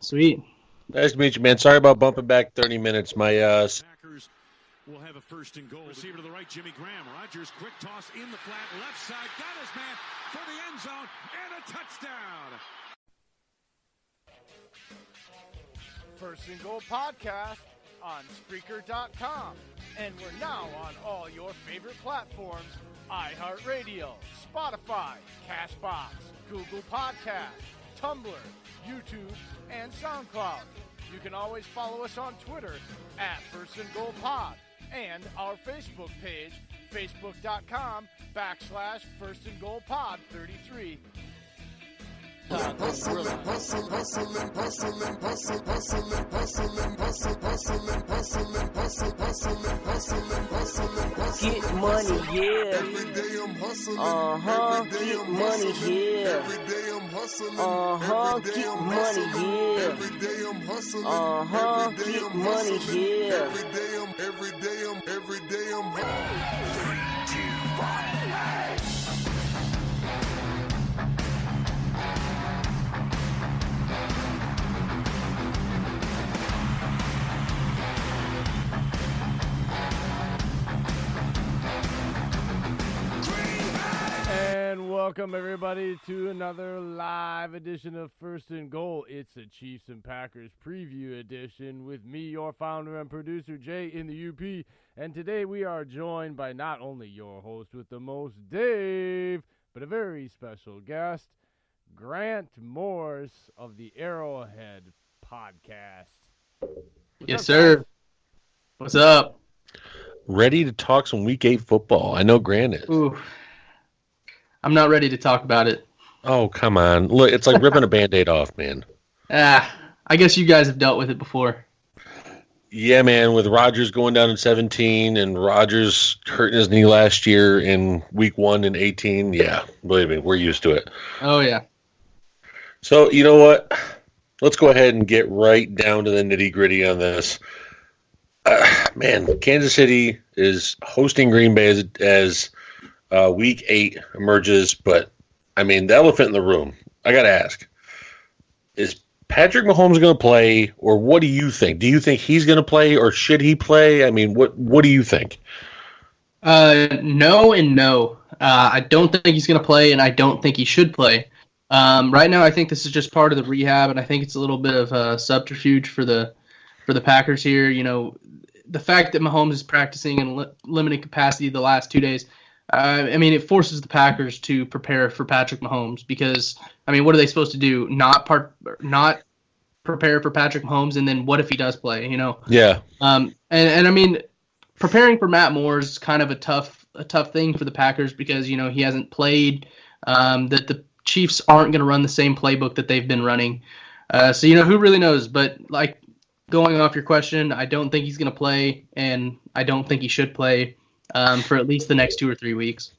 Sweet. Nice to meet you, man. Sorry about bumping back 30 minutes. My Packers will have a first and goal. Receiver to the right, Jimmy Graham. Rodgers, quick toss in the flat, left side. Got his man for the end zone and a touchdown. First and Goal podcast on Spreaker.com. And we're now on all your favorite platforms: iHeartRadio, Spotify, Cashbox, Google Podcasts, Tumblr, YouTube, and SoundCloud. You can always follow us on Twitter at First and Goal Pod and our Facebook page, facebook.com/First and Goal Pod 33. Get money, yeah. Every day I'm hustling. Get money, yeah. Every day I'm hustling. Get money, yeah. Every day I'm hustling. Get money, yeah. Every day I'm hustling. 3, 2, 1. And welcome everybody to another live edition of First and Goal. It's a Chiefs and Packers preview edition with me, your founder and producer, Jay in the UP. And today we are joined by not only your host with the most, Dave, but a very special guest, Grant Morse of the Arrowhead podcast. Yes, sir. What's up? ready to talk some Week 8 football. I know Grant is. Ooh. I'm not ready to talk about it. Oh, come on. Look, it's like ripping a Band-Aid off, man. I guess you guys have dealt with it before. Yeah, man, with Rodgers going down in 17 and Rodgers hurting his knee last year in Week 1 in 18, yeah, believe me, we're used to it. Oh, yeah. So, you know what? Let's go ahead and get right down to the nitty-gritty on this. Man, Kansas City is hosting Green Bay as Week 8 emerges, but, I mean, the elephant in the room, I got to ask, is Patrick Mahomes going to play, or what do you think? Do you think he's going to play, or should he play? I mean, what do you think? No and no. I don't think he's going to play, and I don't think he should play. Right now, I think this is just part of the rehab, and I think it's a little bit of a subterfuge for the Packers here. You know, the fact that Mahomes is practicing in limited capacity the last 2 days, I mean, it forces the Packers to prepare for Patrick Mahomes because, I mean, what are they supposed to do? Not prepare for Patrick Mahomes, and then what if he does play? You know? Yeah. And I mean, preparing for Matt Moore is kind of a tough thing for the Packers because you know he hasn't played. That the Chiefs aren't going to run the same playbook that they've been running. So you know who really knows? But like going off your question, I don't think he's going to play, and I don't think he should play. For at least the next 2 or 3 weeks.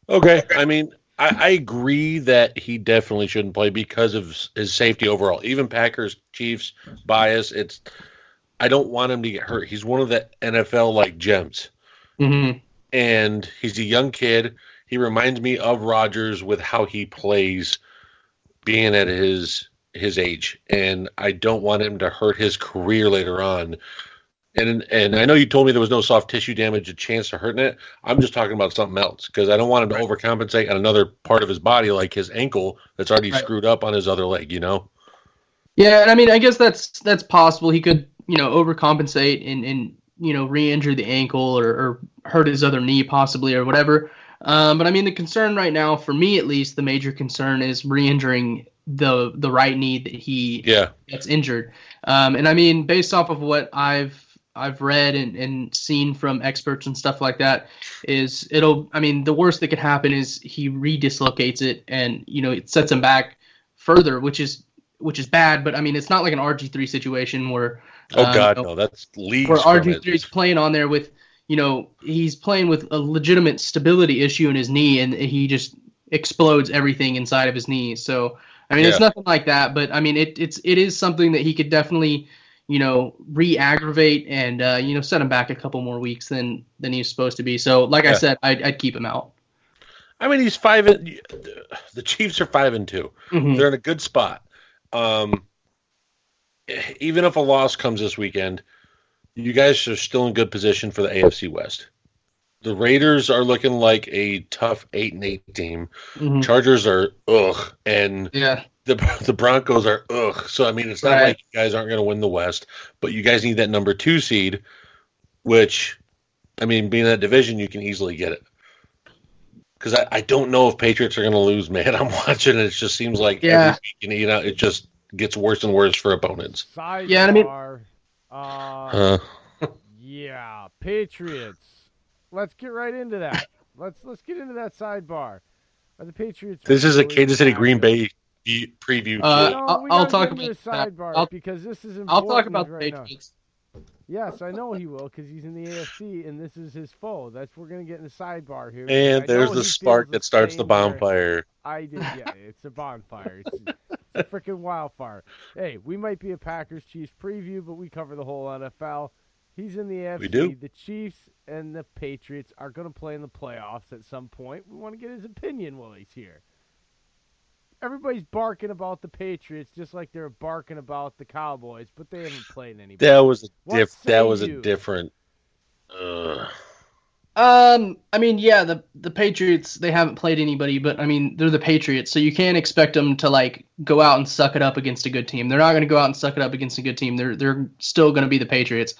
Okay. I mean, I agree that he definitely shouldn't play because of his safety overall. Even Packers, Chiefs, bias, I don't want him to get hurt. He's one of the NFL-like gems. Mm-hmm. And he's a young kid. He reminds me of Rodgers with how he plays being at his age. And I don't want him to hurt his career later on. And I know you told me there was no soft tissue damage, a chance to hurting it. I'm just talking about something else because I don't want him to overcompensate on another part of his body, like his ankle that's already screwed up on his other leg, you know? Yeah, and I mean, I guess that's possible. He could, you know, overcompensate and you know, re-injure the ankle or hurt his other knee possibly or whatever. But I mean, the concern right now, for me at least, the major concern is re-injuring the right knee that he gets injured. And I mean, based off of what I've read and seen from experts and stuff like that is the worst that could happen is he redislocates it and, you know, it sets him back further, which is bad. But I mean, it's not like an RG3 situation where, no, that's leagues where RG3 is playing on there with, you know, he's playing with a legitimate stability issue in his knee and he just explodes everything inside of his knee. So, I mean, it's nothing like that, but I mean, it is something that he could definitely, you know, re-aggravate and, you know, set him back a couple more weeks than he's supposed to be. So, like I said, I'd keep him out. I mean, the Chiefs are 5-2. Mm-hmm. They're in a good spot. even if a loss comes this weekend, you guys are still in good position for the AFC West. The Raiders are looking like a tough 8-8 team. Mhm. Chargers are ugh, and Yeah. the Broncos are ugh. So I mean, it's not Right. like you guys aren't going to win the West, but you guys need that number 2 seed, which, I mean, being in that division, you can easily get it. Because I don't know if Patriots are going to lose, man. I'm watching it. It just seems like every week, you know, it just gets worse and worse for opponents. Sidebar. Yeah, I mean, yeah, Patriots. Let's get right into that. Let's get into that sidebar. Are the Patriots? This is a really Kansas City that Green good? Bay preview. No, I'll talk about the sidebar I'll, because this is important. I'll talk about the right Patriots. now. Yes, I know he will because he's in the AFC and this is his foe. We're gonna get in the sidebar here. And there's the spark that starts the bonfire. I did, yeah. It's a bonfire. It's a freaking wildfire. Hey, we might be a Packers Chiefs preview, but we cover the whole NFL. He's in the AFC. We do. The Chiefs and the Patriots are going to play in the playoffs at some point. We want to get his opinion while he's here. Everybody's barking about the Patriots just like they're barking about the Cowboys, but they haven't played anybody. That was a you? different. I mean, yeah, the Patriots, they haven't played anybody, but I mean, they're the Patriots, so you can't expect them to like go out and suck it up against a good team. They're not going to go out and suck it up against a good team. They're still going to be the Patriots.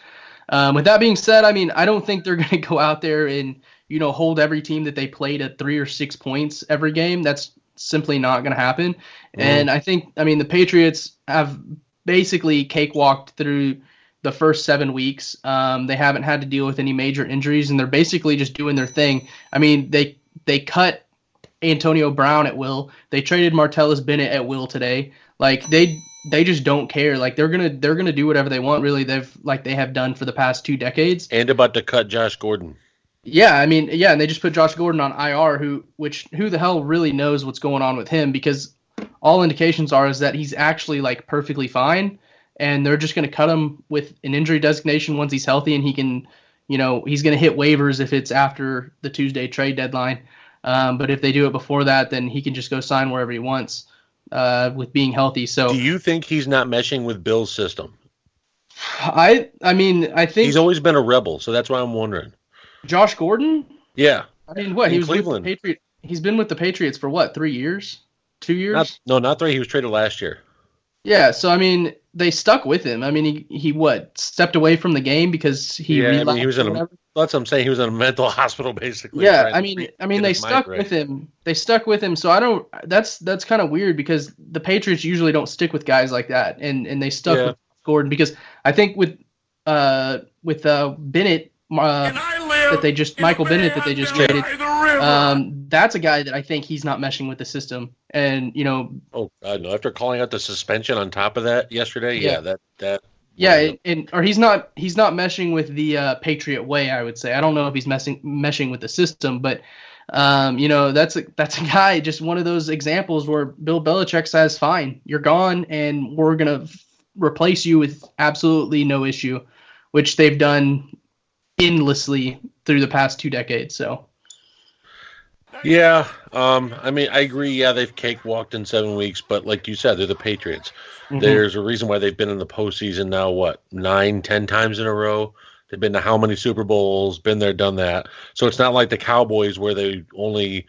With that being said, I mean, I don't think they're going to go out there and, you know, hold every team that they played at 3 or 6 points every game. That's simply not going to happen. And I think, I mean, the Patriots have basically cakewalked through the first 7 weeks. They haven't had to deal with any major injuries, and they're basically just doing their thing. I mean, they cut Antonio Brown at will. They traded Martellus Bennett at will today. Like they just don't care. Like they're gonna do whatever they want. Really, they have done for the past 2 decades. And about to cut Josh Gordon. Yeah, I mean, yeah, and they just put Josh Gordon on IR. Who the hell really knows what's going on with him? Because all indications are is that he's actually like perfectly fine, and they're just gonna cut him with an injury designation once he's healthy, and he can, you know, he's gonna hit waivers if it's after the Tuesday trade deadline. But if they do it before that, then he can just go sign wherever he wants. With being healthy. So do you think he's not meshing with Bill's system? I mean, I think he's always been a rebel, so that's why I'm wondering. Josh Gordon? Yeah. I mean, what? He was Cleveland. With the Patriots. He's been with the Patriots for what, 3 years? 2 years? Not 3. He was traded last year. Yeah, so I mean, they stuck with him. I mean, he stepped away from the game because he relapsed. I mean, he was that's what I'm saying. He was in a mental hospital basically. Yeah, I mean, they stuck with him. They stuck with him. So I don't. That's kind of weird because the Patriots usually don't stick with guys like that, and they stuck with Gordon because I think with Bennett Michael Bennett that they just traded. That's a guy that I think he's not meshing with the system, and you know. Oh God, no! After calling out the suspension on top of that yesterday, that. Yeah, or he's not meshing with the Patriot way. I would say I don't know if he's meshing with the system, but you know that's a guy, just one of those examples where Bill Belichick says, "Fine, you're gone, and we're gonna replace you with absolutely no issue," which they've done endlessly through the past 2 decades. So. Yeah, I mean, I agree. Yeah, they've cakewalked in 7 weeks, but like you said, they're the Patriots. Mm-hmm. There's a reason why they've been in the postseason now, 9-10 times in a row? They've been to how many Super Bowls, been there, done that. So it's not like the Cowboys where they only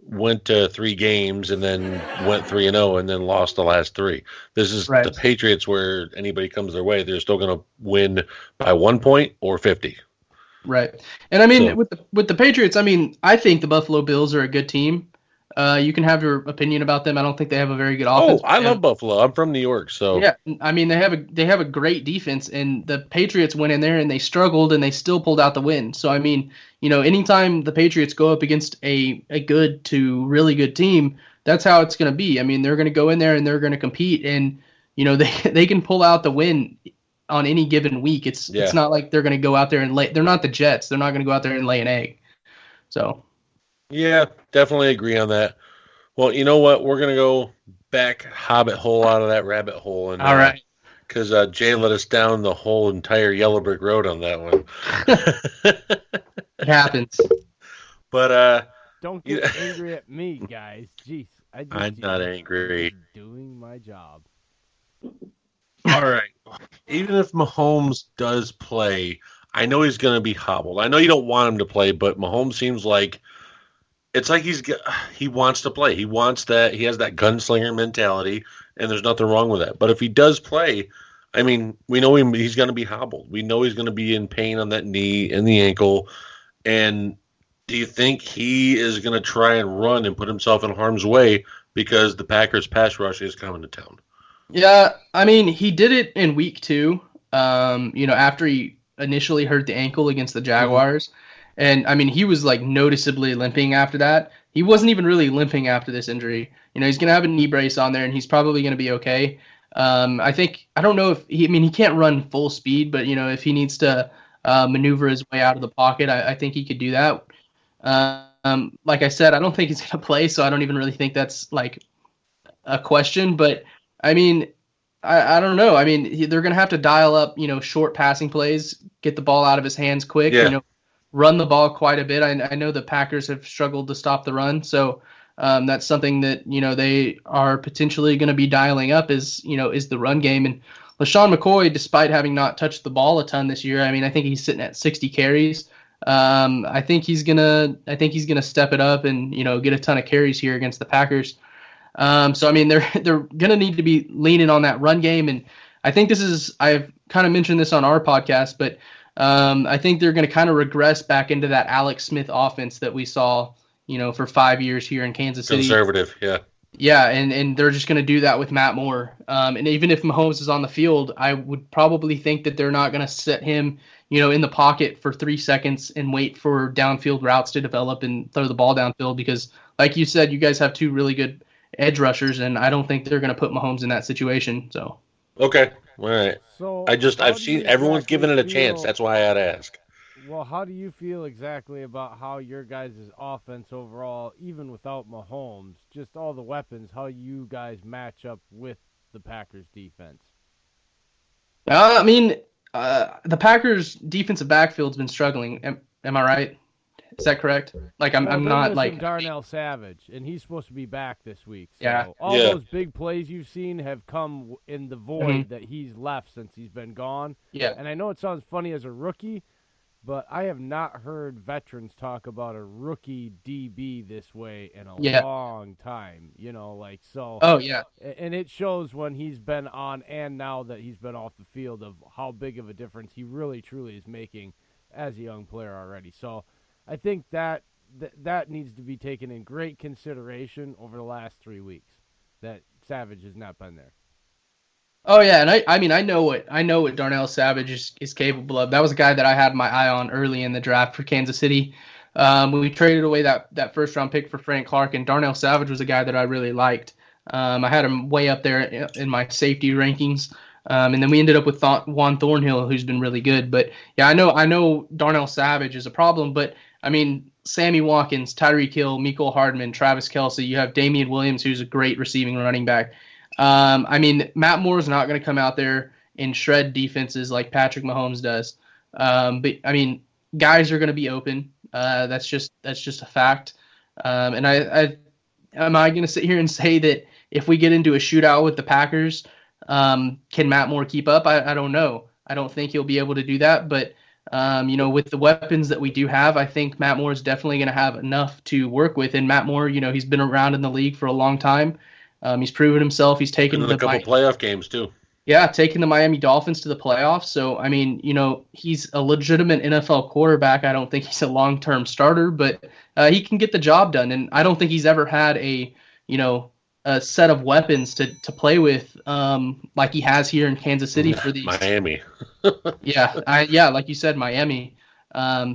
went to 3 games and then went 3-0 and then lost the last 3. This is the Patriots where anybody comes their way, they're still going to win by 1 point or 50. Right. And I mean, with the Patriots, I mean, I think the Buffalo Bills are a good team. You can have your opinion about them. I don't think they have a very good offense. Oh, I love Buffalo. I'm from New York, so. Yeah, I mean, they have a great defense, and the Patriots went in there and they struggled and they still pulled out the win. So I mean, you know, anytime the Patriots go up against a good to really good team, that's how it's going to be. I mean, they're going to go in there and they're going to compete, and you know, they can pull out the win on any given week. It's not like they're going to go out there and they're not the Jets. They're not going to go out there and lay an egg. So. Yeah, definitely agree on that. Well, you know what? We're going to go back hobbit hole out of that rabbit hole. And, all right. Because Jay let us down the whole entire Yellow Brick Road on that one. It happens. But don't get angry at me, guys. Jeez. I'm not angry. Doing my job. All right. even if Mahomes does play, I know he's going to be hobbled. I know you don't want him to play, but Mahomes seems like it's like he wants to play. He wants that. He has that gunslinger mentality, and there's nothing wrong with that. But if he does play, I mean, we know he's going to be hobbled. We know he's going to be in pain on that knee and the ankle. And do you think he is going to try and run and put himself in harm's way because the Packers pass rush is coming to town? Yeah, I mean, he did it in week 2, after he initially hurt the ankle against the Jaguars. Mm-hmm. And, I mean, he was, like, noticeably limping after that. He wasn't even really limping after this injury. He's going to have a knee brace on there, and he's probably going to be okay. I don't know if he can't run full speed, but, if he needs to maneuver his way out of the pocket, I think he could do that. Like I said, I don't think he's going to play, so I don't even really think that's, like, a question. But, I mean, I don't know. I mean, they're going to have to dial up, short passing plays, get the ball out of his hands quick, run the ball quite a bit. I know the Packers have struggled to stop the run, so that's something that, they are potentially going to be dialing up is the run game. And LaShawn McCoy, despite having not touched the ball a ton this year, I mean, I think he's sitting at 60 carries. I think he's gonna step it up and, get a ton of carries here against the Packers. So I mean, they're gonna need to be leaning on that run game, and I think I've kind of mentioned this on our podcast, but I think they're gonna kind of regress back into that Alex Smith offense that we saw, for 5 years here in Kansas City. Conservative, yeah. Yeah, and they're just gonna do that with Matt Moore. And even if Mahomes is on the field, I would probably think that they're not gonna set him, in the pocket for 3 seconds and wait for downfield routes to develop and throw the ball downfield because, like you said, you guys have 2 really good edge rushers, and I don't think they're going to put Mahomes in that situation. So okay, all right. So I've seen everyone's given it a chance. That's why I had to ask. Well, how do you feel exactly about how your guys' offense overall, even without Mahomes, just all the weapons, how you guys match up with the Packers defense? I mean, the Packers defensive backfield's been struggling. Am I right? Is that correct? Like I'm not like Darnell Savage, and he's supposed to be back this week. So yeah. All those big plays you've seen have come in the void that he's left since he's been gone. Yeah. And I know it sounds funny as a rookie, but I have not heard veterans talk about a rookie DB this way in a long time. So. Oh yeah. And it shows when he's been on and now that he's been off the field of how big of a difference he really truly is making as a young player already. So. I think that needs to be taken in great consideration over the last 3 weeks, that Savage has not been there. Oh yeah, and I know what Darnell Savage is capable of. That was a guy that I had my eye on early in the draft for Kansas City. When we traded away that first round pick for Frank Clark, and Darnell Savage was a guy that I really liked. I had him way up there in my safety rankings. And then we ended up with Juan Thornhill, who's been really good. But yeah, I know Darnell Savage is a problem, but I mean, Sammy Watkins, Tyreek Hill, Mecole Hardman, Travis Kelce, you have Damian Williams, who's a great receiving running back. I mean, Matt Moore's not going to come out there and shred defenses like Patrick Mahomes does. But I mean, guys are going to be open. That's just a fact. And am I going to sit here and say that if we get into a shootout with the Packers, can Matt Moore keep up? I don't know. I don't think he'll be able to do that, but with the weapons that we do have, I think Matt Moore is definitely going to have enough to work with. And Matt Moore, he's been around in the league for a long time. He's proven himself. He's taken a couple playoff games too. Yeah, taking the Miami Dolphins to the playoffs. So, I mean, he's a legitimate NFL quarterback. I don't think he's a long-term starter, but he can get the job done. And I don't think he's ever had a set of weapons to play with like he has here in Kansas City for these. Miami. Like you said, Miami.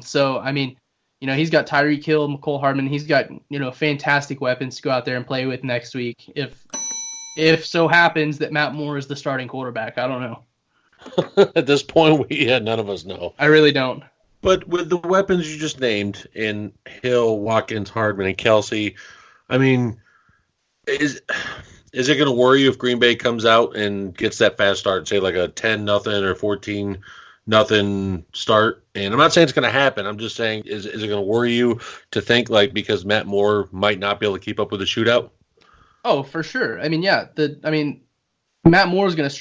So, I mean, he's got Tyreek Hill, Mecole Hardman. He's got, fantastic weapons to go out there and play with next week. If so happens that Matt Moore is the starting quarterback, I don't know. At this point, none of us know. I really don't. But with the weapons you just named in Hill, Watkins, Hardman, and Kelce, I mean, is it going to worry you if Green Bay comes out and gets that fast start, say like a 10-0 or 14-0 start? And I'm not saying it's going to happen. I'm just saying, is it going to worry you to think like because Matt Moore might not be able to keep up with the shootout? Oh, for sure. I mean, yeah. Matt Moore is going to